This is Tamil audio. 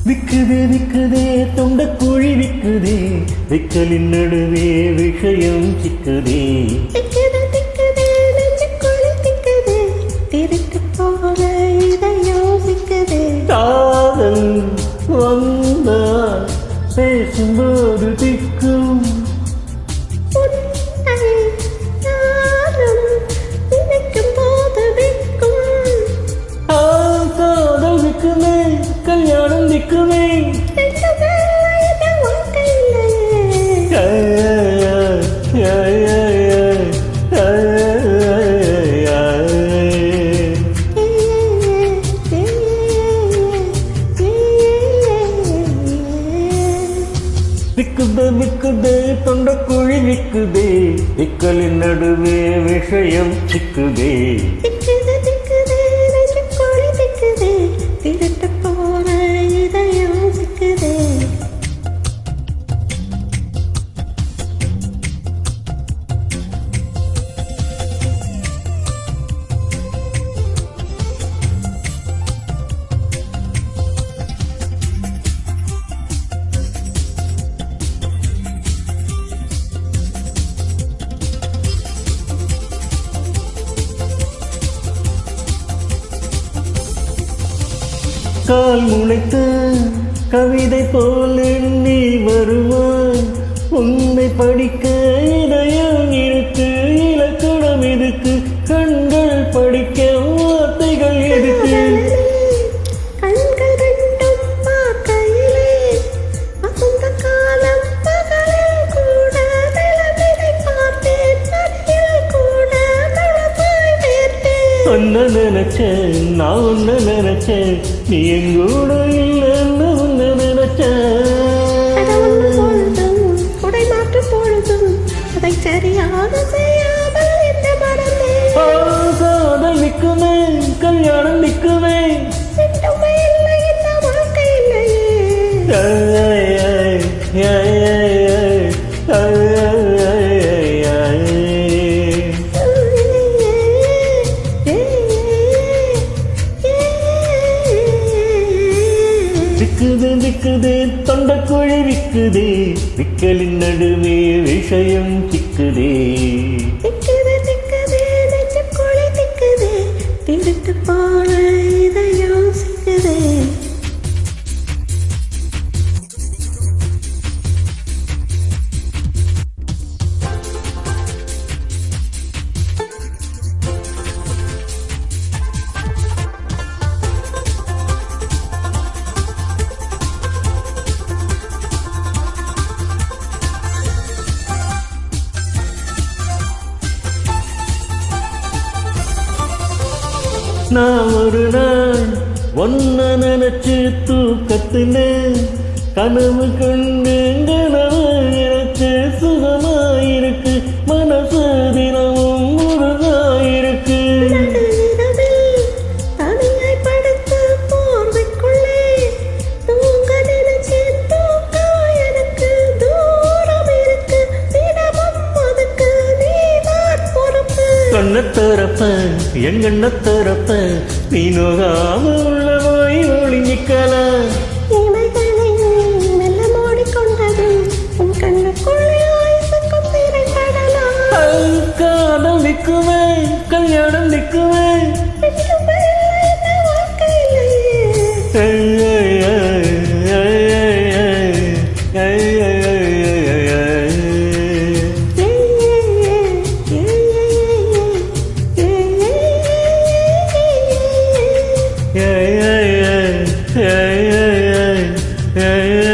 விக்குதே விக்குதே தொண்ட குழி விக்குதே விக்கலின் நடுவே விஷயம் சிக்குதே காதல் வந்தால் பேசும்போது திக்கும் காதல் விக்குமே கல்யாணம் விக்குமே விக்குதே விக்குதே தொண்ட குழி விக்குதே விக்கலின் நடுவே விஷயம் சிக்குதே கால் முளைத்த கவிதை போல் எண்ணி வருவான் உன்னை படிக்க இதயம் இருக்கு இலக்கணம் எதுக்கு கண்கள் படிக்க வார்த்தைகள் எதுக்கு ஒன்ன நினைச்சேன் நான் ஒன்ன நினைச்சேன் நீ எங்கூட இல்லைன்னு ஒன்ன நினைச்சேன் உடை மாற்று பொழுதும் அதை சரியாக செய்யாமல் என்ன மறந்தே காதல் விக்குமே கல்யாணம் விக்குமே இல்லை என்ன வாழ்க்கை விக்குதே விக்குதே தொண்ட குழி விக்குதே விக்கலின் நடுவே விஷயம் சிக்குதே திருட்டு போல இதை யோசிக்குதே நான் ஒரு நாள் ஒன்ன நினைச்சு தூக்கத்துல கனவு கண்டு கனவு எனக்கு சுகமாயிருக்கு மனசு தினமும் முருகாயிருக்கு கண்ணத்தரப்ப எங்கண்ணத்தரப்ப நீ நோகாம உள்ளவாய் ஒளிஞ்சிக்கலாம் மெல்ல மூடிக்கொண்டது உன் கண்ணுக்குள்ளே ஆயுசுக்கும் திரைப்படலாம் காதல் நிற்குமே கல்யாணம் நிற்குமே yeah.